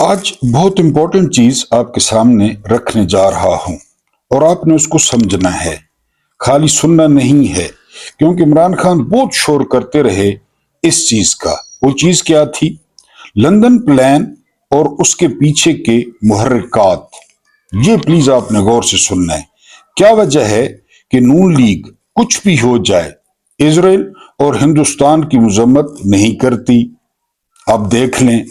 आज बहुत इंपॉर्टेंट चीज आपके सामने रखने जा रहा हूं और आपने उसको समझना है, खाली सुनना नहीं है। क्योंकि इमरान खान बहुत शोर करते रहे इस चीज का। वो चीज क्या थी? लंदन प्लान और उसके पीछे के मुहर्रिकात। ये प्लीज आपने गौर से सुनना है। क्या वजह है कि नून लीग कुछ भी हो जाए इसराइल और हिंदुस्तान की मजम्मत नहीं करती? आप देख लें,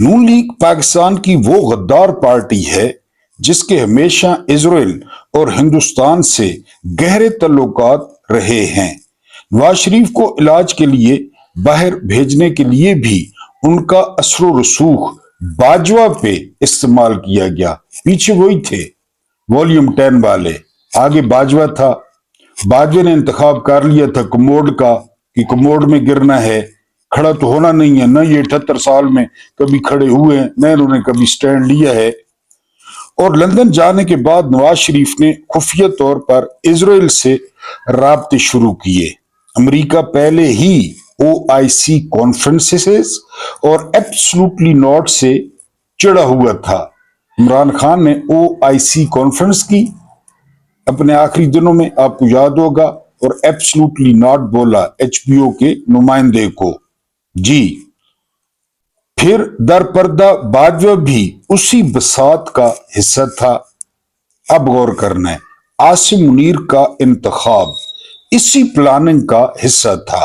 नून लीग पाकिस्तान की वो गद्दार पार्टी है जिसके हमेशा इजराइल और हिंदुस्तान से गहरे तल्लुकात रहे हैं। नवाज शरीफ को इलाज के लिए बाहर भेजने के लिए भी उनका असर रसूख बाजवा पे इस्तेमाल किया गया। पीछे वही थे, वॉल्यूम 10 वाले, आगे बाजवा था। बाजवे ने इंतखाब कर लिया था कमोड का कि कमोड में गिरना है, खड़ा तो होना नहीं है। न ये 78 साल में कभी खड़े हुए हैं, न इन्होंने कभी स्टैंड लिया है। और लंदन जाने के बाद नवाज शरीफ ने खुफिया तौर पर इसराइल से राब्ते शुरू किए। अमेरिका पहले ही OIC कॉन्फ्रेंसेस और एब्सोल्युटली नॉट से चिढ़ा हुआ था। इमरान खान ने OIC कॉन्फ्रेंस की अपने आखिरी दिनों में, आपको याद होगा, और एब्सोल्युटली नॉट बोला HBO के नुमाइंदे को। जी, फिर दरपर्दा बाजवा भी उसी बसात का हिस्सा था। अब गौर करना है, आसिम मुनीर का इंतखाब इसी प्लानिंग का हिस्सा था।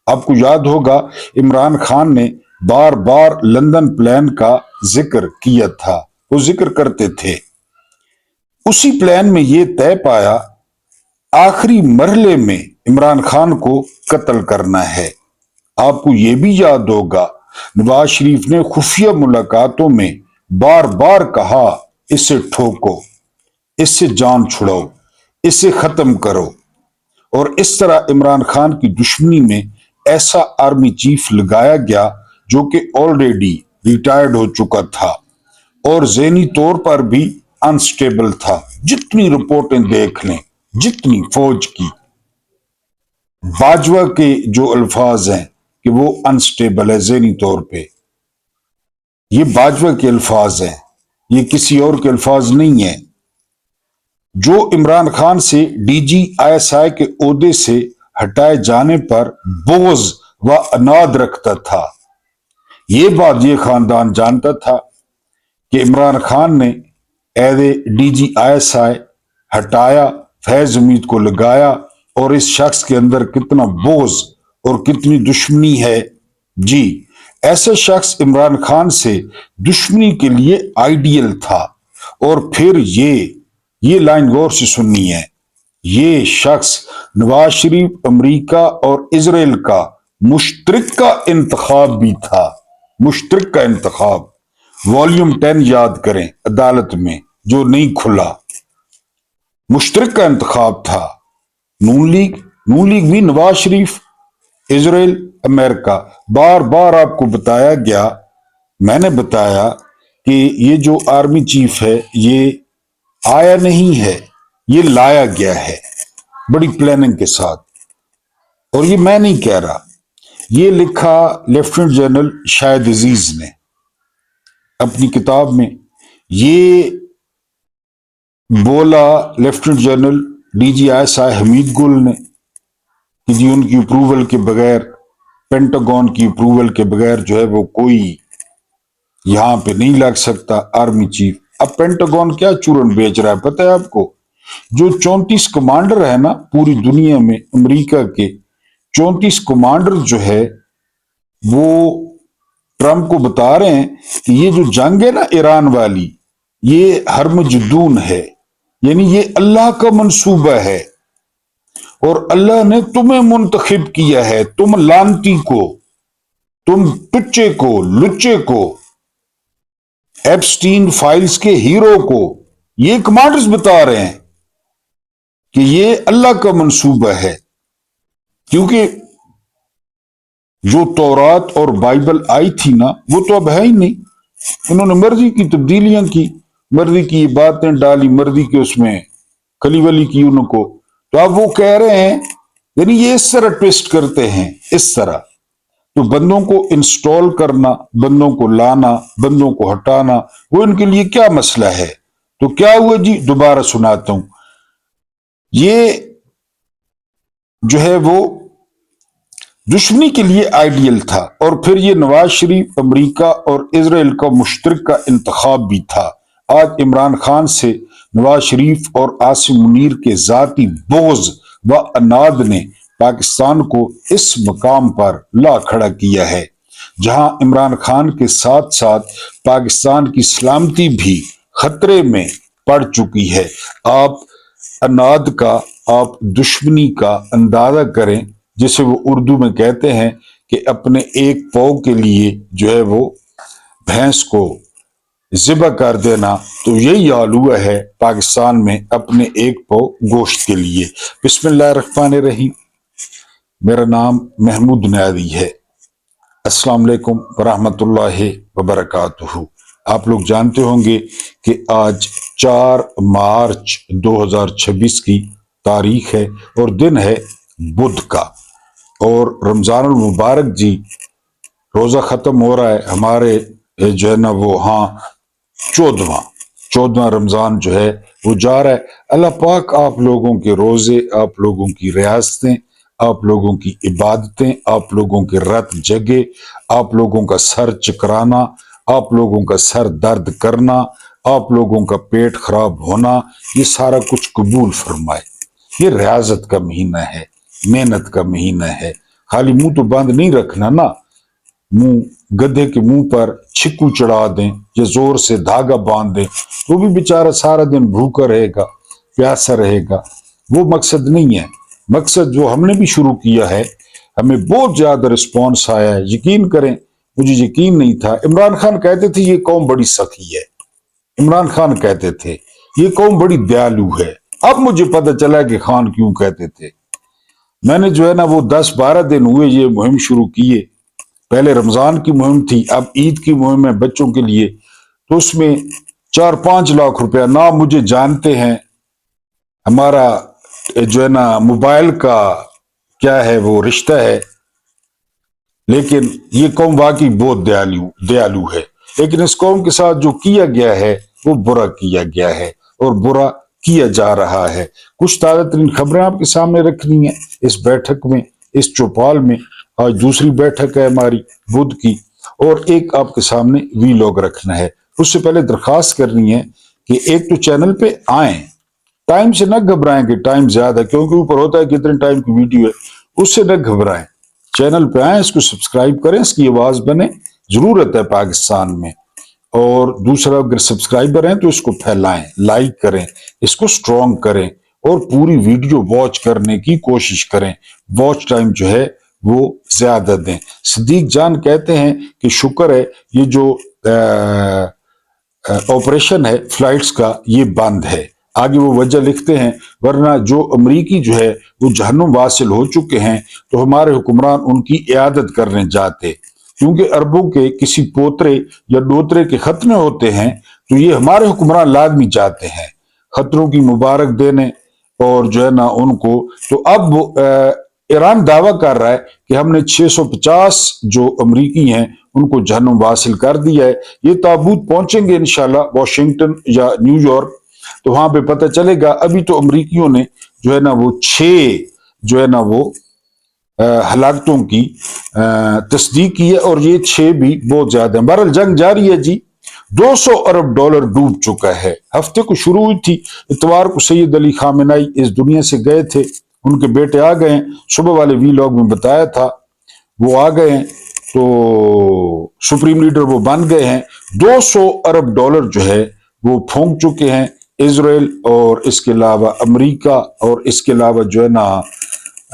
आपको याद होगा इमरान खान ने बार बार लंदन प्लान का जिक्र किया था, वो जिक्र करते थे। उसी प्लान में ये तय पाया आखिरी मरहले में इमरान खान को कत्ल करना है। आपको ये भी याद होगा नवाज शरीफ ने खुफिया मुलाकातों में बार बार कहा, इसे ठोको, इससे जान छुड़ाओ, इसे खत्म करो। और इस तरह इमरान खान की दुश्मनी में ऐसा आर्मी चीफ लगाया गया जो कि ऑलरेडी रिटायर्ड हो चुका था और ज़हनी तौर पर भी अनस्टेबल था। जितनी रिपोर्टें देख लें, जितनी फौज की, बाजवा के जो अल्फाज हैं कि वो अनस्टेबल है ज़हनी तौर पे, ये बाजवा के अल्फाज हैं, ये किसी और के अल्फाज नहीं है। जो इमरान खान से DG ISI के ओहदे से हटाए जाने पर बोझ व अनाद रखता था। ये बात ये खानदान जानता था कि इमरान खान ने एदे DG ISI हटाया, फैज उम्मीद को लगाया, और इस शख्स के अंदर कितना बोझ और कितनी दुश्मनी है। जी, ऐसे शख्स इमरान खान से दुश्मनी के लिए आइडियल था। और फिर ये लाइन गौर से सुननी है, ये शख्स नवाज शरीफ, अमेरिका और इसराइल का मुश्तरका इंतखाब भी था। मुश्तरका इंतखाब, वॉल्यूम 10 याद करें अदालत में, जो नहीं खुला। मुश्तरका इंतखाब था। नून लीग भी, नवाज शरीफ, इसराइल, अमेरिका, बार बार आपको बताया गया, मैंने बताया कि ये जो आर्मी चीफ है ये आया नहीं है, ये लाया गया है बड़ी प्लानिंग के साथ। और ये मैं नहीं कह रहा, ये लिखा लेफ्टिनेंट जनरल शाहिद अजीज ने अपनी किताब में। ये बोला lieutenant general DG ISI Hamid गुल ने कि जी उनकी अप्रूवल के बगैर, पेंटागन की अप्रूवल के बगैर जो है वो कोई यहां पे नहीं लग सकता आर्मी चीफ। अब पेंटागन क्या चूरन बेच रहा है पता है आपको? जो 34 कमांडर है ना पूरी दुनिया में, अमेरिका के 34 कमांडर जो है वो ट्रंप को बता रहे हैं कि ये जो जंग है ना ईरान वाली, ये हरमजदून है, यानी ये अल्लाह का मंसूबा है और अल्लाह ने तुम्हें मुंतखब किया है, तुम लानती को, तुम टुच्चे को, लुच्चे को, एप्स्टीन फाइल्स के हीरो को। ये कमांडर्स बता रहे हैं कि ये अल्लाह का मंसूबा है। क्योंकि जो तौरात और बाइबल आई थी ना, वो तो अब है ही नहीं। उन्होंने मर्जी की तब्दीलियां की, मर्जी की बातें डाली, मर्जी के उसमें खली वली की उनको। तो अब वो कह रहे हैं, यानी ये इस तरह ट्विस्ट करते हैं, इस तरह तो बंदों को इंस्टॉल करना, बंदों को लाना, बंदों को हटाना, वो इनके लिए क्या मसला है। तो क्या हुआ जी, दोबारा सुनाता हूं। ये जो है वो दुश्मनी के लिए आइडियल था, और फिर ये नवाज शरीफ अमेरिका और इजराइल का मुश्तरका इंतखाब भी था। आज इमरान खान से नवाज शरीफ और आसिम मुनीर के जाती बोझ व अनाद ने पाकिस्तान को इस मकाम पर ला खड़ा किया है, जहां इमरान खान के साथ साथ पाकिस्तान की सलामती भी खतरे में पड़ चुकी है। आप अनाद का, आप दुश्मनी का अंदाजा करें, जिसे वो उर्दू में कहते हैं कि अपने एक पाव के लिए जो है वो भैंस को ज़िबा कर देना। तो यही हाल हुआ है पाकिस्तान में अपने एक पाव गोश्त के लिए। बिस्मिल्लाहिर्रहमानिर्रहीम। मेरा नाम महमूद नियाज़ी है। अस्सलाम वालेकुम वरहमतुल्लाहि वबरकातुहू। आप लोग जानते होंगे कि आज 4 मार्च 2026 की तारीख है और दिन है बुध का, और रमजानुल मुबारक जी रोजा खत्म हो रहा है हमारे, जो है ना वो, हाँ, 14वां रमजान जो है वो जा रहा है। अल्लाह पाक आप लोगों के रोजे, आप लोगों की रियासतें, आप लोगों की इबादतें, आप लोगों के रात जगे, आप लोगों का सर चकराना, आप लोगों का सर दर्द करना, आप लोगों का पेट खराब होना, ये सारा कुछ कबूल फरमाए। ये रियाजत का महीना है, मेहनत का महीना है। खाली मुंह तो बंद नहीं रखना ना, मुंह गधे के मुंह पर छिक्कू चढ़ा दें या जोर से धागा बांध दें, वो भी बेचारा सारा दिन भूखा रहेगा, प्यासा रहेगा। वो मकसद नहीं है। मकसद जो हमने भी शुरू किया है, हमें बहुत ज्यादा रिस्पॉन्स आया है। यकीन करें, मुझे यकीन नहीं था। इमरान खान कहते थे ये कौम बड़ी सखी है, इमरान खान कहते थे ये कौम बड़ी दयालु है। अब मुझे पता चला कि खान क्यों कहते थे। मैंने जो है ना वो 10-12 दिन हुए ये मुहिम शुरू किए। पहले रमजान की मुहिम थी, अब ईद की मुहिम है बच्चों के लिए। तो उसमें 4-5 लाख रुपया, ना मुझे जानते हैं हमारा जो है ना मोबाइल का क्या है वो रिश्ता है, लेकिन ये कौम वाकई बहुत दयालु है। लेकिन इस कौम के साथ जो किया गया है वो बुरा किया गया है, और बुरा किया जा रहा है। कुछ ताज़ा तरीन खबरें आपके सामने रखनी है इस बैठक में, इस चौपाल में। आज दूसरी बैठक है हमारी बुध की, और एक आपके सामने वीलॉग रखना है। उससे पहले दरखास्त करनी है कि एक तो चैनल पे आए, टाइम से न घबराएं कि टाइम ज्यादा है, क्योंकि ऊपर होता है कितने टाइम की वीडियो है, उससे न घबराएं। चैनल पे आए, इसको सब्सक्राइब करें, इसकी आवाज बने, जरूरत है पाकिस्तान में। और दूसरा, अगर सब्सक्राइबर हैं तो इसको फैलाएं, लाइक करें, इसको स्ट्रॉन्ग करें, और पूरी वीडियो वॉच करने की कोशिश करें। वॉच टाइम जो है वो ज्यादा दें। सदीक जान कहते हैं कि शुक्र है ये जो ऑपरेशन है फ्लाइट्स का, ये बंद है। आगे वो वजह लिखते हैं, वरना जो अमरीकी जो है वो जहन्नुम वासिल हो चुके हैं, तो हमारे हुक्मरान उनकी इयादत करने जाते। क्योंकि अरबों के किसी पोतरे या डोतरे के खतने होते हैं, तो ये हमारे हुक्मरान लाजमी जाते हैं खतरों की मुबारक देने, और जो है ना उनको। तो अब ईरान दावा कर रहा है कि हमने 650 जो अमरीकी हैं उनको जहन्नुम वासिल कर दिया है। ये ताबूत पहुंचेंगे इंशाल्लाह वाशिंगटन या न्यूयॉर्क, तो वहां पे पता चलेगा। अभी तो अमरीकियों ने जो है ना वो 6 जो है ना वो हलाकतों की तस्दीक की है, और ये 6 भी बहुत ज्यादा है। बहरहाल जंग जारी है जी। $200 अरब डूब चुका है। हफ्ते को शुरू हुई थी, इतवार को सैयद अली खामेनाई इस दुनिया से गए थे, उनके बेटे आ गए। सुबह वाले वीलॉग में बताया था, वो आ गए, तो सुप्रीम लीडर वो बन गए हैं। $200 अरब जो है वो फूंक चुके हैं इजराइल, और इसके अलावा अमेरिका, और इसके अलावा जो है ना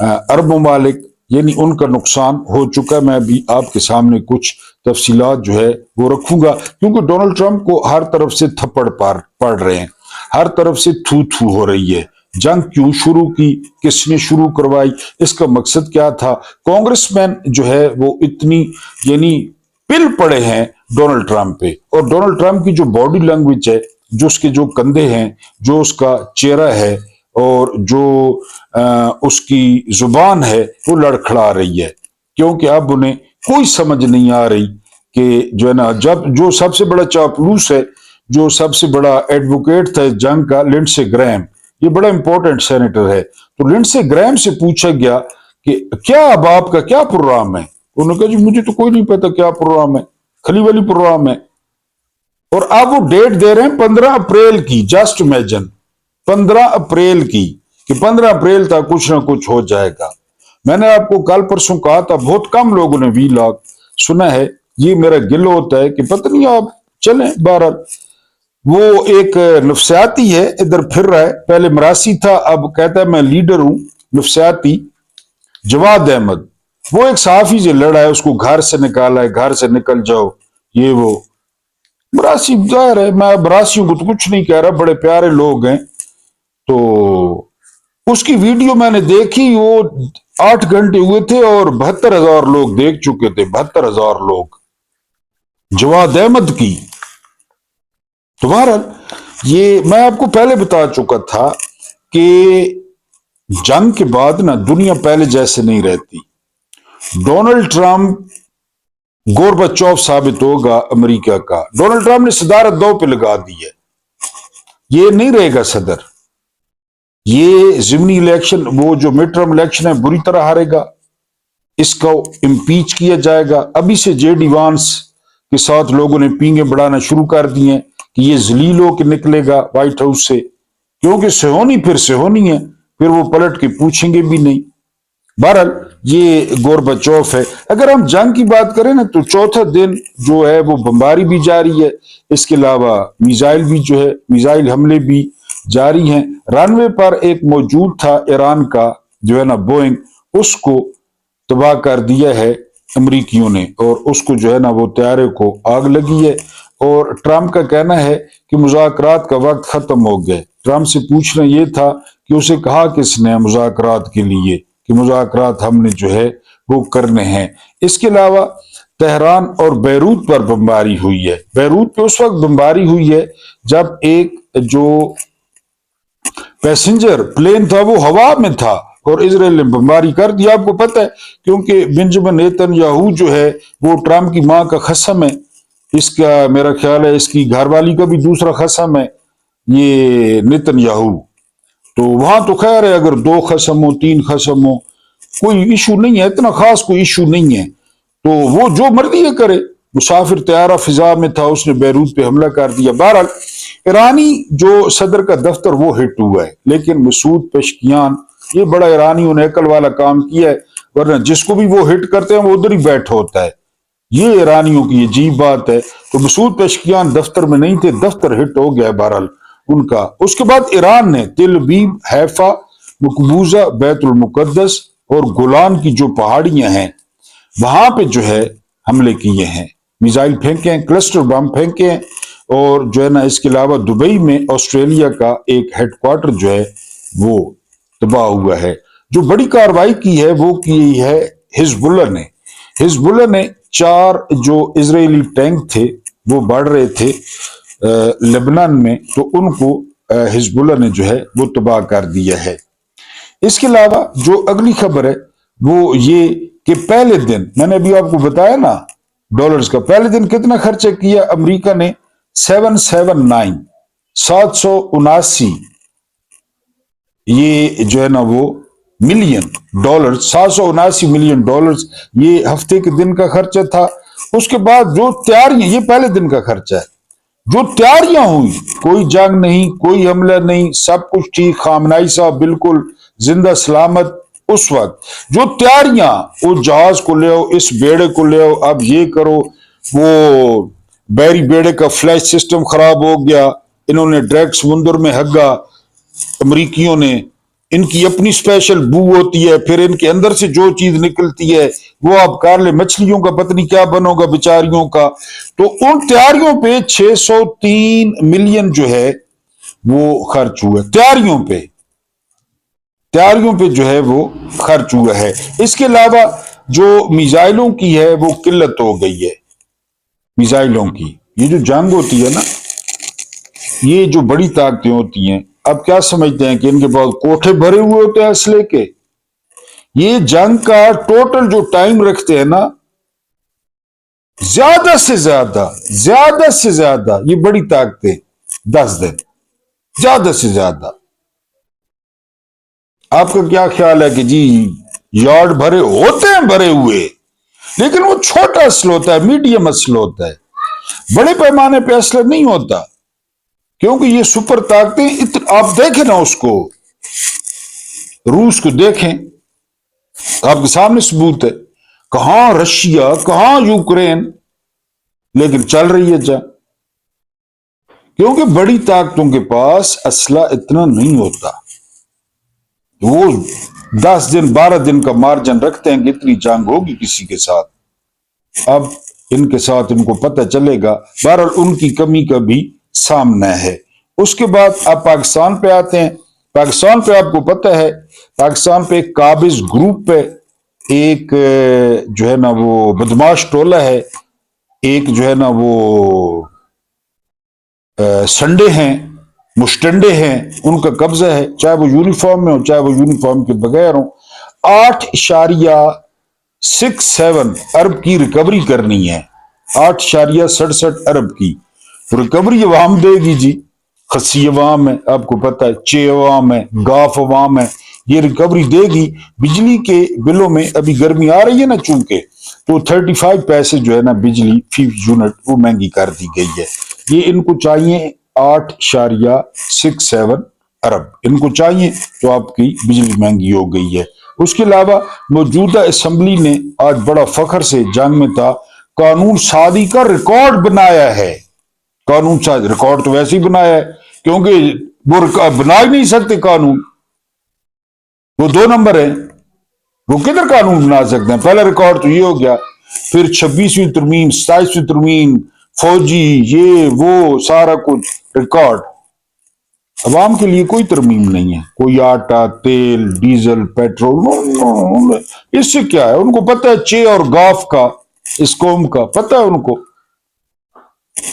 अरब ममालिक, यानी उनका नुकसान हो चुका है। मैं भी आपके सामने कुछ तफसीलात जो है वो रखूंगा, क्योंकि डोनाल्ड ट्रंप को हर तरफ से थप्पड़ पड़ रहे हैं, हर तरफ से थू थू हो रही है। जंग क्यों शुरू की, किसने शुरू करवाई, इसका मकसद क्या था। कांग्रेसमैन जो है वो इतनी यानी पिल पड़े हैं डोनाल्ड ट्रंप पे, और डोनाल्ड ट्रंप की जो बॉडी लैंग्वेज है, जो उसके जो कंधे हैं, जो उसका चेहरा है, और जो उसकी जुबान है, वो लड़खड़ा रही है। क्योंकि अब उन्हें कोई समझ नहीं आ रही कि जो है ना, जब जो सबसे बड़ा चापलूस है, जो सबसे बड़ा एडवोकेट था इस जंग का, लिंडसे ग्रैहम, ये बड़ा इंपॉर्टेंट सेनेटर है, तो लिंडसे ग्रैहम से पूछा गया कि क्या अब आपका क्या प्रोग्राम है। उन्होंने कहा जी मुझे तो कोई नहीं पता क्या प्रोग्राम है, खली वाली प्रोग्राम है। और अब वो डेट दे रहे हैं 15 अप्रैल की, जस्ट इमेजिन 15 अप्रैल की, कि 15 अप्रैल तक कुछ ना कुछ हो जाएगा। मैंने आपको कल परसों कहा था, बहुत कम लोगों ने वीलॉग सुना है, ये मेरा गिल होता है कि पता नहीं आप चलें। बहरहाल वो एक नफसियाती है, इधर फिर रहा है, पहले मरासी था, अब कहता है मैं लीडर हूं नफसियाती। जवाद अहमद, वो एक सहाफी से लड़ा है, उसको घर से निकाला है, घर से निकल जाओ, ये वो। मरासी जाहिर है, मैं मरासियों को तो कुछ नहीं कह रहा, बड़े प्यारे लोग हैं। तो उसकी वीडियो मैंने देखी, वो 8 घंटे हुए थे और 72,000 लोग देख चुके थे, 72,000 लोग जवाद अहमद की। तो बहरहाल ये मैं आपको पहले बता चुका था कि जंग के बाद ना दुनिया पहले जैसे नहीं रहती। डोनाल्ड ट्रंप गोरबाचोव साबित होगा अमेरिका का। डोनाल्ड ट्रंप ने सदारत दो पे लगा दी है, ये नहीं रहेगा सदर। ये जिमनी इलेक्शन, वो जो मिड टर्म इलेक्शन है, बुरी तरह हारेगा, इसको इम्पीच किया जाएगा। अभी से जेडी वांस के साथ लोगों ने पींगे बढ़ाना शुरू कर दिए कि ये जलील होकर निकलेगा व्हाइट हाउस से, क्योंकि सेहोनी फिर सेहोनी है, फिर वो पलट के पूछेंगे भी नहीं। बहरहाल ये गोरबाचोव है। अगर हम जंग की बात करें ना, तो चौथा दिन जो है वो बमबारी भी जारी है, इसके अलावा मिसाइल भी जो है, मिसाइल हमले भी जारी हैं। रनवे पर एक मौजूद था ईरान का जो है ना बोइंग, उसको तबाह कर दिया है अमरीकियों ने, और उसको जो है ना वो तैयारे को आग लगी है। और ट्रंप का कहना है कि मुज़ाकरात का वक्त खत्म हो गया। ट्रंप से पूछना यह था कि उसे कहा किसने मुज़ाकरात के लिए, कि मुज़ाकरात हमने जो है वो करने हैं। इसके अलावा तेहरान और बैरूत पर बमबारी हुई है। बैरूत पे उस वक्त बमबारी हुई है जब एक जो पैसेंजर प्लेन था वो हवा में था और इजराइल ने बमबारी कर दिया। आपको पता है, क्योंकि बेंजामिन नेतन्याहू जो है वो ट्रंप की मां का खसम है, इसका मेरा ख्याल है इसकी घरवाली का भी दूसरा खसम है ये नेतन्याहू। तो वहां तो खैर है, अगर 2 खसम हो 3 खसम हो कोई इशू नहीं है, इतना खास कोई इशू नहीं है, तो वो जो मर्जी है करे। मुसाफिर तैयारा फिजा में था, उसने बैरूत पे हमला कर दिया। बहरहाल ईरानी जो सदर का दफ्तर वो हिट हुआ है, लेकिन मसूद पेशकियान, ये बड़ा ईरानियों ने अकल वाला काम किया है, वरना जिसको भी वो हिट करते हैं वो उधर ही बैठ होता है। ये ईरानियों की अजीब बात है। तो मसूद पेशकियान दफ्तर में नहीं थे, दफ्तर हिट हो गया बहरहाल उनका। उसके बाद ईरान ने तेल अवीव, हैफा, मकबूजा, बैतुल मुकद्दस और गोलान की जो पहाड़ियां हैं वहां पे जो है हमले किए हैं, मिसाइल फेंके हैं, क्लस्टर बम फेंके हैं। और जो है ना इसके अलावा दुबई में ऑस्ट्रेलिया का एक हेडक्वार्टर जो है वो तबाह हुआ है। जो बड़ी कार्रवाई की है वो की है हिजबुल्लाह ने। हिजबुल्लाह ने 4 जो इजरायली टैंक थे वो बढ़ रहे थे लेबनान में, तो उनको हिजबुल्लाह ने जो है वो तबाह कर दिया है। इसके अलावा जो अगली खबर है वो ये कि पहले दिन मैंने अभी आपको बताया ना डॉलर्स का, पहले दिन कितना खर्चा किया अमेरिका ने, 779 779 ये जो है ना वो मिलियन डॉलर, 779 मिलियन डॉलर्स ये हफ्ते के दिन का खर्चा था। उसके बाद जो तैयारियां, ये पहले दिन का खर्चा है, जो तैयारियां हुई, कोई जंग नहीं, कोई हमला नहीं, सब कुछ ठीक, खामनाई साहब बिल्कुल जिंदा सलामत। उस वक्त जो तैयारियां, उस जहाज को ले आओ, इस बेड़े को ले आओ, अब ये करो, वो बैरी बेड़े का फ्लैश सिस्टम खराब हो गया, इन्होंने डायरेक्ट समुद्र में हग्गा अमरीकियों ने, इनकी अपनी स्पेशल बू होती है, फिर इनके अंदर से जो चीज निकलती है वो आप कर ले, मछलियों का पता नहीं क्या बनोगा बेचारियों का। तो उन तैयारियों पे 603 मिलियन जो है वो खर्च हुआ, तैयारियों पे जो है वो खर्च हुआ है। इसके अलावा जो मिसाइलों की है वो किल्लत हो गई है। मिसाइलों की ये जो जंग होती है ना, ये जो बड़ी ताकतें होती हैं, अब क्या समझते हैं कि इनके पास कोठे भरे हुए होते हैं असले के। ये जंग का टोटल जो टाइम रखते हैं ना, زیادہ سے زیادہ یہ بڑی طاقتیں 10 دن، زیادہ سے زیادہ۔ آپ کا کیا خیال ہے کہ جی یارڈ بھرے ہوتے ہیں، بھرے ہوئے، لیکن وہ چھوٹا اصل ہوتا ہے، میڈیم اصل ہوتا ہے، بڑے پیمانے پہ اصل نہیں ہوتا، کیونکہ یہ سپر طاقتیں آپ دیکھیں نا، اس کو روس کو دیکھیں، آپ کے سامنے ثبوت ہے، کہاں رشیا، کہاں یوکرین، لیکن چل رہی ہے جنگ، کیونکہ بڑی طاقتوں کے پاس اسلحہ اتنا نہیں ہوتا، وہ 10 دن 12 دن کا مارجن رکھتے ہیں کہ اتنی جنگ ہوگی کسی کے ساتھ، اب ان کے ساتھ ان کو پتہ چلے گا، بہرحال ان کی کمی کا بھی سامنا ہے۔ اس کے بعد آپ پاکستان پہ آتے ہیں، پاکستان پہ آپ کو پتہ ہے، پاکستان پہ ایک قابض گروپ ہے، ایک جو ہے نا وہ بدماش ٹولہ ہے، ایک جو ہے نا وہ سنڈے ہیں، مشٹنڈے ہیں، ان کا قبضہ ہے، چاہے وہ یونیفارم میں ہو چاہے وہ یونیفارم کے بغیر ہوں۔ 8.67 ارب کی ریکوری کرنی ہے، 8.67 ارب کی ریکوری عوام دے گی جی، خصی عوام ہے، آپ کو پتا ہے، چے عوام ہے، گاف عوام ہے، یہ ریکوری دے گی۔ بجلی کے بلوں میں ابھی گرمی آ رہی ہے نا، چونکہ تو 35 پیسے جو ہے نا بجلی فی یونٹ وہ مہنگی کر دی گئی ہے، یہ ان کو چاہیے 8.67 ارب ان کو چاہیے، تو آپ کی بجلی مہنگی ہو گئی ہے۔ اس کے علاوہ موجودہ اسمبلی نے آج بڑا فخر سے جنگ میں تھا، قانون سازی کا ریکارڈ بنایا ہے، قانون ساز ریکارڈ تو ویسے ہی بنایا ہے، کیونکہ وہ بنا ہی نہیں سکتے قانون، وہ 2 نمبر ہے، وہ کدھر قانون بنا سکتے ہیں؟ پہلا ریکارڈ تو یہ ہو گیا، پھر 26ویں ترمیم، 27ویں ترمیم، فوجی، یہ وہ سارا کچھ ریکارڈ۔ عوام کے لیے کوئی ترمیم نہیں ہے، کوئی آٹا، تیل، ڈیزل، پیٹرول، اس سے کیا ہے؟ ان کو پتہ ہے چے اور گاف کا، اس قوم کا پتہ ہے ان کو،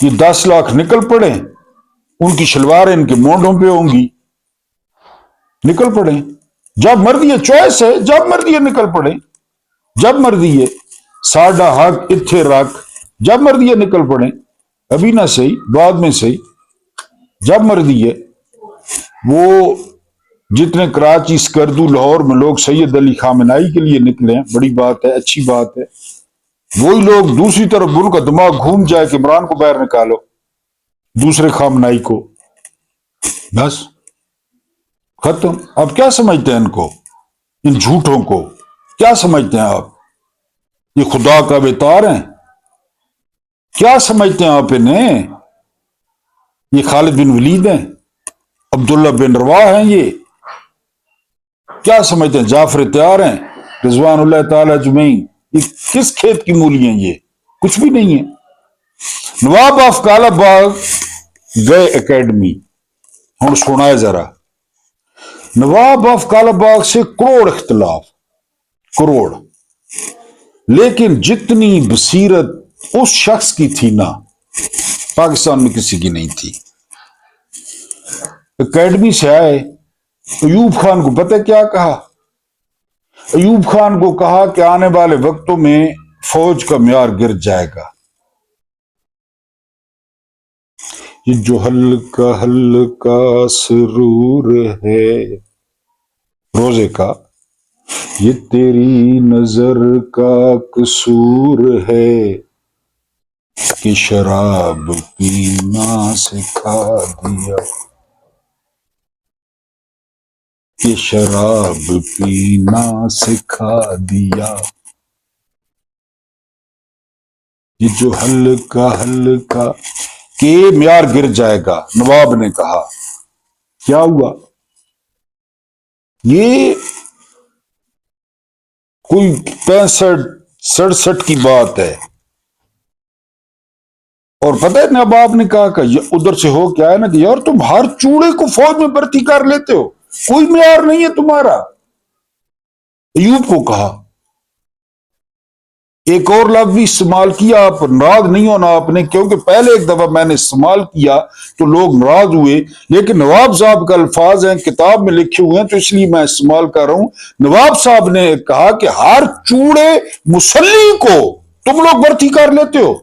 یہ 10 لاکھ نکل پڑے، ان کی شلواریں ان کے مونڈوں پہ ہوں گی، نکل پڑے، جب مرضی ہے، چوائس ہے، جب مرضی ہے نکل پڑے، جب مرضی ہے، ساڈا حق اتھے رکھ، جب مرضی ہے نکل پڑے، ابھی نہ صحیح بعد میں صحیح، جب مرضی ہے۔ وہ جتنے کراچی، سکردو، لاہور میں لوگ سید علی خامنائی کے لیے نکلے ہیں، بڑی بات ہے، اچھی بات ہے، وہی لوگ دوسری طرف ان کا دماغ گھوم جائے کہ عمران کو باہر نکالو، دوسرے خامنائی کو، بس ختم۔ اب کیا سمجھتے ہیں ان کو، ان جھوٹوں کو کیا سمجھتے ہیں آپ؟ یہ خدا کا اوتار ہیں؟ کیا سمجھتے ہیں آپ انہیں؟ یہ خالد بن ولید ہیں، عبداللہ بن رواح ہیں، یہ کیا سمجھتے ہیں؟ جعفر تیار ہیں، رضوان اللہ تعالی اجمعین، یہ کس کھیت کی مولی ہیں؟ یہ کچھ بھی نہیں ہے۔ نواب آف کالا باغ گئے اکیڈمی، ہوں سنا ہے ذرا، نواب آف کالا باغ سے کروڑ اختلاف، کروڑ، لیکن جتنی بصیرت اس شخص کی تھی نا، پاکستان میں کسی کی نہیں تھی۔ اکیڈمی سے آئے، ایوب خان کو پتہ کیا کہا؟ ایوب خان کو کہا کہ آنے والے وقتوں میں فوج کا معیار گر جائے گا، یہ جو ہلکا ہلکا سرور ہے روزے کا، یہ تیری نظر کا قصور ہے کہ شراب پینا سکھا دیا، کہ شراب پینا سکھا دیا، یہ جو ہلکا ہلکا کہ معیار گر جائے گا، نواب نے کہا۔ کیا ہوا؟ یہ کوئی 65-67 کی بات ہے، اور پتہ ہے نواب نے کہا کہ یہ ادھر سے ہو کیا ہے نا کہ یار تم ہر چوڑے کو فوج میں بھرتی کر لیتے ہو، کوئی معیار نہیں ہے تمہارا۔ ایوب کو کہا، ایک اور لفظ بھی استعمال کیا، آپ ناراض نہیں ہونا آپ نے، کیونکہ پہلے ایک دفعہ میں نے استعمال کیا تو لوگ ناراض ہوئے، لیکن نواب صاحب کا الفاظ ہیں، کتاب میں لکھے ہوئے ہیں، تو اس لیے میں استعمال کر رہا ہوں۔ نواب صاحب نے کہا کہ ہر چوڑے مسلی کو तुम लोग भर्ती कर लेते हो।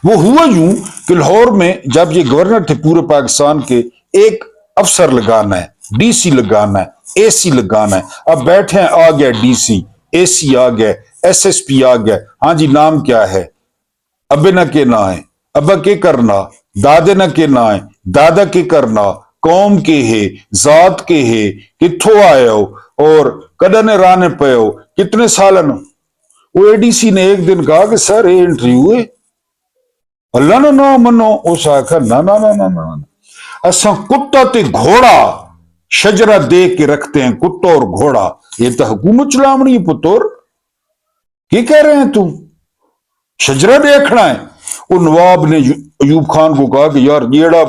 वो हुआ यूं कि लाहौर में जब ये गवर्नर थे पूरे पाकिस्तान के, एक अफसर लगाना है, डीसी लगाना है, एसी लगाना है। अब बैठे हैं, आ गया डीसी, एसी आ गया, एसएसपी आ गया। हाँ जी, नाम क्या है? अबे न के ना है, अब्बा के करना, दादे न के ना है, दादा के करना, कौम के है, जात के है, किथों आए हो और कदने राने पे हो, कितने सालन। वो एडीसी ने एक दिन कहा कि सर ये इंटरव्यू है। अल्लाह ने ना मनो, उस आखिर ना ना ना ना ना असा कुत्ता ते घोड़ा शजरा दे के रखते हैं, कुत्ता और घोड़ा। ये तो हुकूमत चलावनी है पुत्र, क्या कह रहे हैं तुम? शजरा देखना है। वो नवाब ने अयूब खान को कहा कि यार येड़ा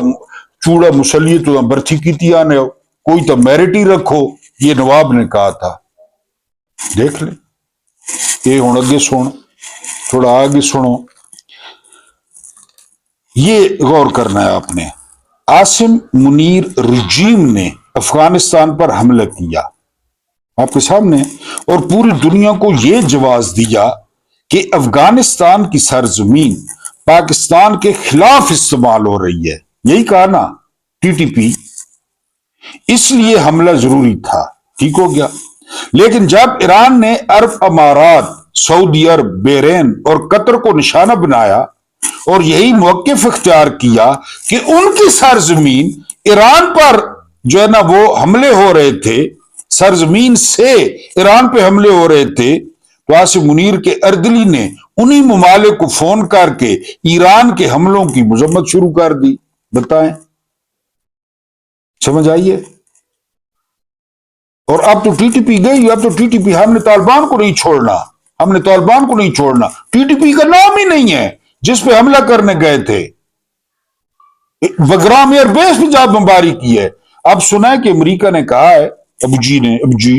चूड़ा मुसली तो बर्थी की आने हो, कोई तो मेरिट ही रखो। ये नवाब ने कहा था। देख ले, ये हूं अगे सुन, थोड़ा आगे सुनो, ये गौर करना है आपने। आसिम मुनीर रजीम ने अफगानिस्तान पर हमला किया आपके सामने, और पूरी दुनिया को यह जवाब दिया कि अफगानिस्तान की सरजमीन पाकिस्तान के खिलाफ इस्तेमाल हो रही है। यही कहा ना टीटीपी, इसलिए हमला जरूरी था। ठीक हो गया। लेकिन जब ईरान ने अरब अमारात, सऊदी अरब, बहरीन और कतर को निशाना बनाया और यही मौक़िफ़ इख्तियार किया कि उनकी सरजमीन ईरान पर जो है ना वो हमले हो रहे थे, सरजमीन से ईरान पे हमले हो रहे थे, तो आसिम मुनीर के अर्दली ने उन्हीं ममालिक को फोन करके ईरान के हमलों की मजम्मत शुरू कर दी। बताएं, समझ आइए। और अब तो टीटीपी गई, अब तो टीटीपी, हमने तालिबान को नहीं छोड़ना, हमने तालिबान को नहीं छोड़ना। टीटीपी का नाम ही नहीं है जिस पे हमला करने गए थे। बगराम एयरबेस भी जहां बमबारी की है। अब सुना है कि अमेरिका ने कहा है, अबू जी ने, अबू जी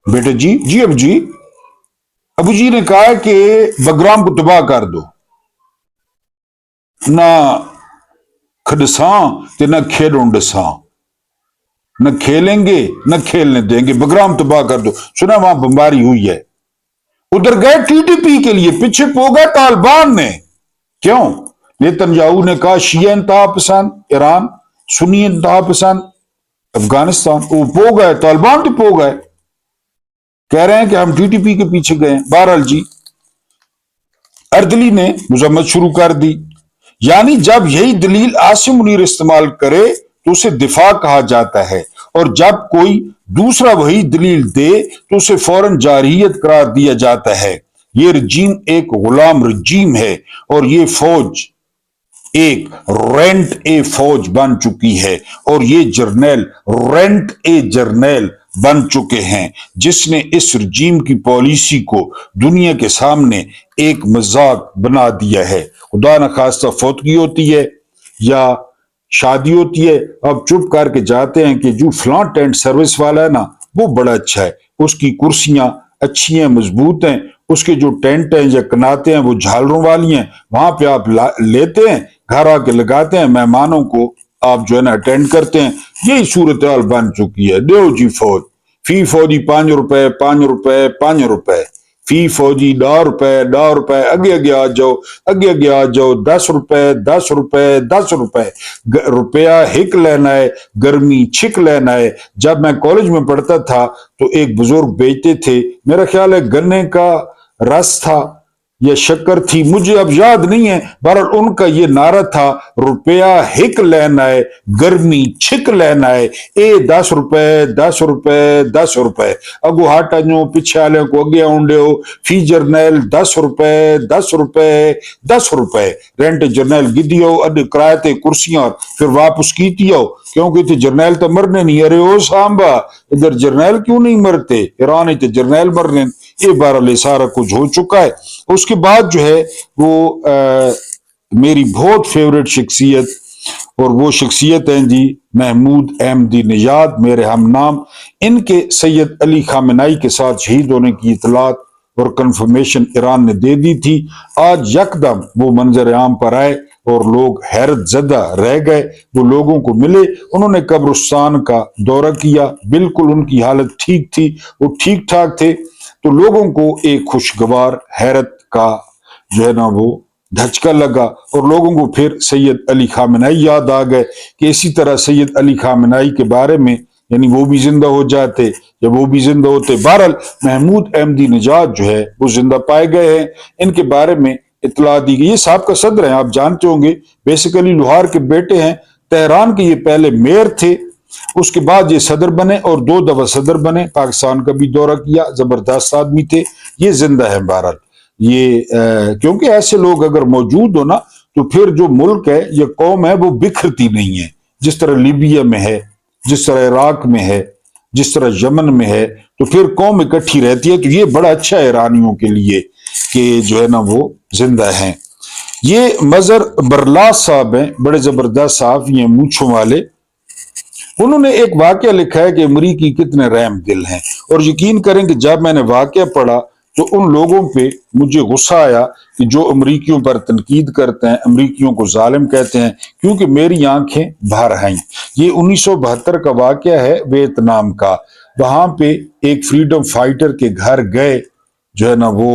बेटे जी अबू जी, अबू जी ने कहा है कि बगराम को तबाह कर दो, ना खडसा ते ना खेडसा, न खेलेंगे न खेलने देंगे, बगराम तबाह कर दो। सुना वहां बमबारी हुई है। उधर गए टीटीपी के लिए, पीछे पोगा तालिबान ने। क्यों? नेतन्याहू ने कहा शिया इंतहा पसंद ईरान, सुन्नी इंतहा पसंद अफगानिस्तान। वो पो गए, तालिबान तो पो गए, कह रहे हैं कि हम टीटीपी के पीछे गए। बहरहाल जी, अर्दली ने मजम्मत शुरू कर दी। यानी जब यही दलील आसिम मुनीर इस्तेमाल करे तो उसे दिफा कहा जाता है, और जब कोई दूसरा वही दलील दे तो उसे फौरन जारहियत करार दिया जाता है। ये रजीम एक गुलाम रजीम है और ये फौज एक रेंट ए फौज बन चुकी है, और ये जर्नैल रेंट ए जर्नैल बन चुके हैं, जिसने इस रजीम की पॉलिसी को दुनिया के सामने एक मजाक बना दिया है। खुदा न खास्ता फौतगी होती है या शादी होती है, अब चुप करके जाते हैं कि जो फलां टेंट सर्विस वाला है ना वो बड़ा अच्छा है, उसकी कुर्सियां अच्छी हैं, मजबूत हैं, उसके जो टेंट हैं या कनाते हैं वो झालरों वाली हैं, वहां पे आप लेते हैं, घर आके लगाते हैं, मेहमानों को आप जो है ना अटेंड करते हैं। यही सूरत हाल बन चुकी है। दो जी फौज, फी फौजी ₹5, ₹5, ₹5, फी फौजी ₹10, अगे अगे आ जाओ, अगे अगे आ जाओ, ₹10, ₹10, ₹10। रुपया हिक लेना है, गर्मी छिक लेना है। जब मैं कॉलेज में पढ़ता था तो एक बुजुर्ग बेचते थे, मेरा ख्याल है गन्ने का रस था या शक्कर थी, मुझे अब याद नहीं है। बहरहाल उनका ये नारा था, रुपया हिक लेना है, गर्मी छिक लेना है, ए ₹10, ₹10। अगो हट अजो पिछे आले को अगे आउंडे हो, फी जर्नैल ₹10, ₹10। रेंट जर्नैल गिदियो, अद किराए ते कुर्सियां फिर वापस कीतियो, क्योंकि इतने जर्नैल तो मरने नहीं। अरे ओ सांबा, इधर जर्नैल क्यों नहीं मरते? ईरान इतने जर्नैल मरने। ये बहरहाल सारा कुछ हो चुका है। उसके बाद जो है वो मेरी बहुत फेवरेट शख्सियत, और वो शख्सियत हैं जी महमूद अहमदी निजाद, मेरे हम नाम। इनके सैयद अली खामेनाई के साथ शहीद होने की इतलात और कंफर्मेशन ईरान ने दे दी थी। आज यकदम वो मंजर आम पर आए और लोग हैरत ज़दा रह गए। वो लोगों को मिले, उन्होंने कब्रिस्तान का दौरा किया, बिल्कुल उनकी हालत ठीक थी, वो ठीक ठाक थे। تو لوگوں کو ایک خوشگوار حیرت کا جو ہے نا وہ دھچکا لگا، اور لوگوں کو پھر سید علی خامنہئی یاد آ گئے کہ اسی طرح سید علی خامنہئی کے بارے میں، یعنی وہ بھی زندہ ہو جاتے یا وہ بھی زندہ ہوتے، بہرحال محمود احمدی نژاد جو ہے وہ زندہ پائے گئے ہیں، ان کے بارے میں اطلاع دی گئی۔ یہ سابقہ صدر ہیں، آپ جانتے ہوں گے، بیسیکلی لوہار کے بیٹے ہیں، تہران کے یہ پہلے میئر تھے، اس کے بعد یہ صدر بنے اور 2 دفعہ صدر بنے، پاکستان کا بھی دورہ کیا، زبردست آدمی تھے، یہ زندہ ہیں بہرحال۔ یہ کیونکہ ایسے لوگ اگر موجود ہو نا تو پھر جو ملک ہے یا قوم ہے وہ بکھرتی نہیں ہے، جس طرح لیبیا میں ہے، جس طرح عراق میں ہے، جس طرح یمن میں ہے، تو پھر قوم اکٹھی رہتی ہے۔ تو یہ بڑا اچھا ہے ایرانیوں کے لیے کہ جو ہے نا وہ زندہ ہیں۔ یہ مظہر برلاس صاحب ہیں، بڑے زبردست صحافی ہیں، مونچھوں والے۔ انہوں نے ایک واقعہ لکھا ہے کہ امریکی کتنے رحم دل ہیں، اور یقین کریں کہ جب میں نے واقعہ پڑھا تو ان لوگوں پہ مجھے غصہ آیا کہ جو امریکیوں پر تنقید کرتے ہیں، امریکیوں کو ظالم کہتے ہیں، کیونکہ میری آنکھیں بھر آئیں۔ یہ 1972 کا واقعہ ہے، ویتنام کا۔ وہاں پہ ایک فریڈم فائٹر کے گھر گئے جو ہے نا وہ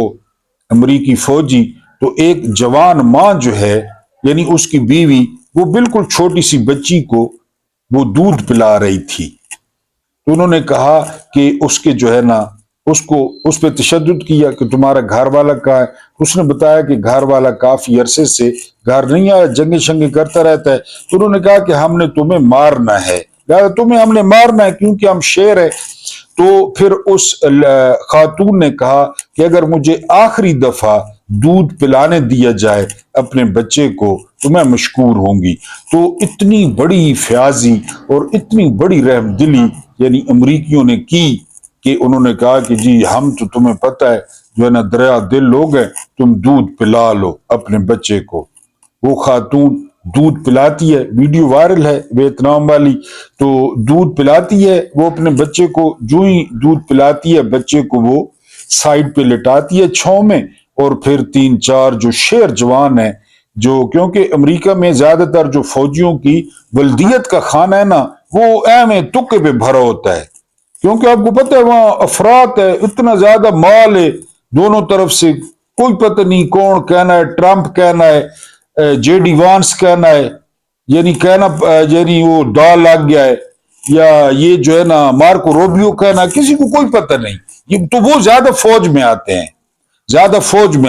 امریکی فوجی، تو ایک جوان ماں جو ہے یعنی اس کی بیوی، وہ بالکل چھوٹی سی بچی کو وہ دودھ پلا رہی تھی۔ تو انہوں نے کہا کہ اس کے جو ہے نا اس پہ تشدد کیا کہ تمہارا گھر والا کہاں ہے؟ اس نے بتایا کہ گھر والا کافی عرصے سے گھر نہیں آیا، جنگیں شنگیں کرتا رہتا ہے۔ تو انہوں نے کہا کہ ہم نے تمہیں مارنا ہے، تمہیں ہم نے مارنا ہے کیونکہ ہم شیر ہیں۔ تو پھر اس خاتون نے کہا کہ اگر مجھے آخری دفعہ دودھ پلانے دیا جائے اپنے بچے کو تو میں مشکور ہوں گی۔ تو اتنی بڑی فیاضی اور اتنی بڑی رحم دلی یعنی امریکیوں نے کی کہ انہوں نے کہا کہ جی ہم تو تمہیں پتہ ہے جو ہے نا دریا دل لوگ ہیں، تم دودھ پلا لو اپنے بچے کو۔ وہ خاتون دودھ پلاتی ہے، ویڈیو وائرل ہے ویتنام والی، تو دودھ پلاتی ہے وہ اپنے بچے کو، جو ہی دودھ پلاتی ہے بچے کو وہ سائڈ پہ لٹاتی ہے چھاؤں میں، اور پھر 3-4 جو شیر جوان ہیں، جو کیونکہ امریکہ میں زیادہ تر جو فوجیوں کی ولدیت کا خانہ ہے نا وہ اہم تکے پہ بھرا ہوتا ہے، کیونکہ آپ کو پتہ ہے وہاں افراد ہے، اتنا زیادہ مال ہے دونوں طرف سے، کوئی پتہ نہیں کون کہنا ہے، ٹرمپ کہنا ہے، جے ڈی وانس کہنا ہے، یعنی کہنا یعنی وہ دال لگ گیا ہے، یا یہ جو ہے نا مارکو روبیو کہنا، کسی کو کوئی پتہ نہیں۔ یہ تو وہ زیادہ فوج میں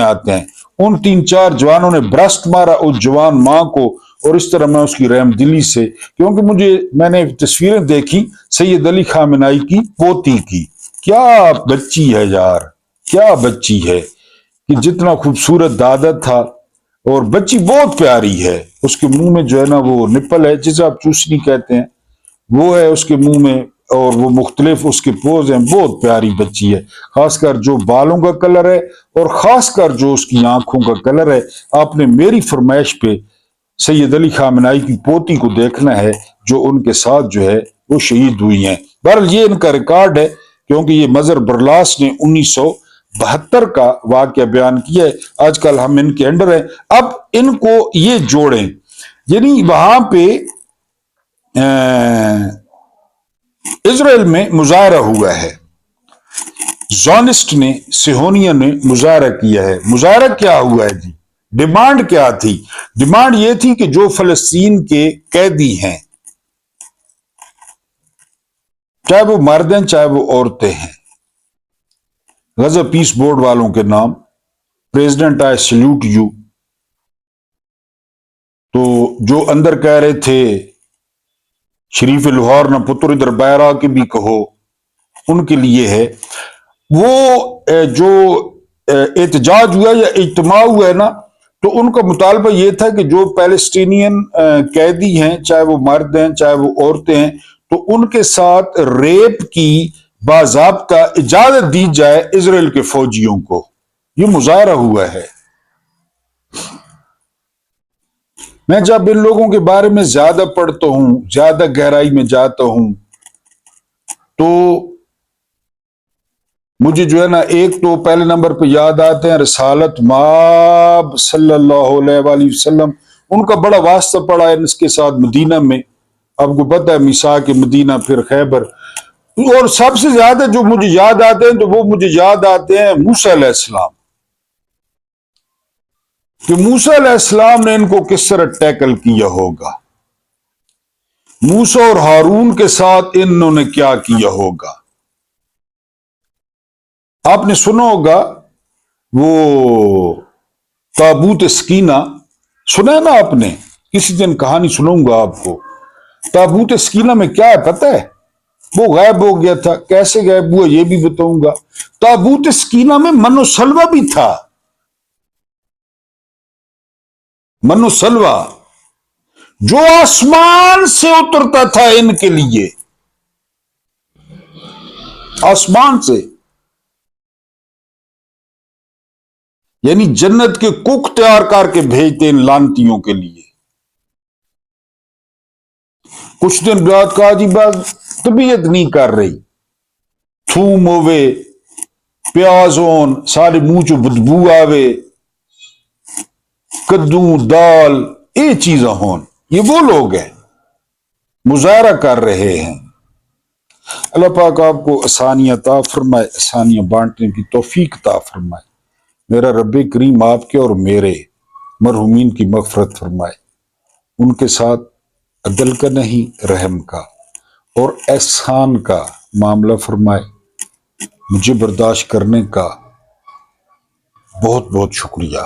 آتے ہیں، ان 3-4 جوانوں نے برسٹ مارا اس جوان ماں کو، اور اس طرح میں اس کی رحم دلی سے، کیونکہ میں نے تصویریں دیکھی سید علی خامنہئی کی پوتی کی، کیا بچی ہے یار، کیا بچی ہے، کہ جتنا خوبصورت دادا تھا، اور بچی بہت پیاری ہے، اس کے منہ میں جو ہے نا وہ نپل ہے جسے آپ چوسنی کہتے ہیں، وہ ہے اس کے منہ میں، اور وہ مختلف اس کے پوز ہیں، بہت پیاری بچی ہے، خاص کر جو بالوں کا کلر ہے اور خاص کر جو اس کی آنکھوں کا کلر ہے۔ آپ نے میری فرمائش پہ سید علی خامنہئی کی پوتی کو دیکھنا ہے جو ان کے ساتھ جو ہے وہ شہید ہوئی ہیں۔ بہرحال یہ ان کا ریکارڈ ہے، کیونکہ یہ مظہر برلاس نے 1972 کا واقعہ بیان کیا ہے، آج کل ہم ان کے انڈر ہیں۔ اب ان کو یہ جوڑیں، یعنی وہاں پہ اسرائیل میں مظاہرہ ہوا ہے، زونسٹ نے، صہیونیوں نے مظاہرہ کیا ہے۔ مظاہرہ کیا ہوا ہے جی؟ ڈیمانڈ کیا تھی؟ ڈیمانڈ یہ تھی کہ جو فلسطین کے قیدی ہیں، چاہے وہ مرد ہیں چاہے وہ عورتیں ہیں، غزہ پیس بورڈ والوں کے نام، پریزیڈنٹ آئی سلیوٹ یو، تو جو اندر کہہ رہے تھے شریف لاہور نہ پتر ادھر بیرا کے بھی کہو، ان کے لیے ہے وہ جو احتجاج ہوا یا اجتماع ہوا ہے نا، تو ان کا مطالبہ یہ تھا کہ جو پیلسٹینین قیدی ہیں، چاہے وہ مرد ہیں چاہے وہ عورتیں ہیں، تو ان کے ساتھ ریپ کی باضابطہ اجازت دی جائے اسرائیل کے فوجیوں کو۔ یہ مظاہرہ ہوا ہے۔ میں جب ان لوگوں کے بارے میں زیادہ پڑھتا ہوں، زیادہ گہرائی میں جاتا ہوں، تو مجھے جو ہے نا ایک تو پہلے نمبر پہ یاد آتے ہیں رسالت مآب صلی اللہ علیہ وآلہ وسلم، ان کا بڑا واسطہ پڑا ہے اس کے ساتھ مدینہ میں، آپ کو پتہ ہے میثاق مدینہ، پھر خیبر، اور سب سے زیادہ جو مجھے یاد آتے ہیں تو وہ مجھے یاد آتے ہیں موسیٰ علیہ السلام، کہ موسیٰ علیہ السلام نے ان کو کس طرح ٹیکل کیا ہوگا، موسیٰ اور ہارون کے ساتھ انہوں نے کیا کیا ہوگا۔ آپ نے سنا ہوگا وہ تابوت سکینہ، سنا ہے نا آپ نے، کسی دن کہانی سناؤں گا آپ کو۔ تابوت سکینہ میں کیا ہے پتہ ہے؟ وہ غائب ہو گیا تھا، کیسے غائب ہوا یہ بھی بتاؤں گا۔ تابوت سکینہ میں من و سلوہ بھی تھا، من و سلوہ جو آسمان سے اترتا تھا ان کے لیے، آسمان سے، یعنی جنت کے کوک تیار کر کے بھیجتے ان لانتیوں کے لیے۔ کچھ دن بعد کہا جی بس طبیعت نہیں کر رہی، تھوم ہوئے، پیاز ہون، سارے منہ چو بدبو آوے، کدو دال یہ چیزاں ہون، یہ وہ لوگ ہیں مظاہرہ کر رہے ہیں۔ اللہ پاک آپ کو آسانیاں عطا فرمائے، آسانیاں بانٹنے کی توفیق عطا فرمائے۔ میرا رب کریم آپ کے اور میرے مرحومین کی مغفرت فرمائے، ان کے ساتھ عدل کا نہیں رحم کا اور احسان کا معاملہ فرمائے۔ مجھے برداشت کرنے کا بہت بہت شکریہ۔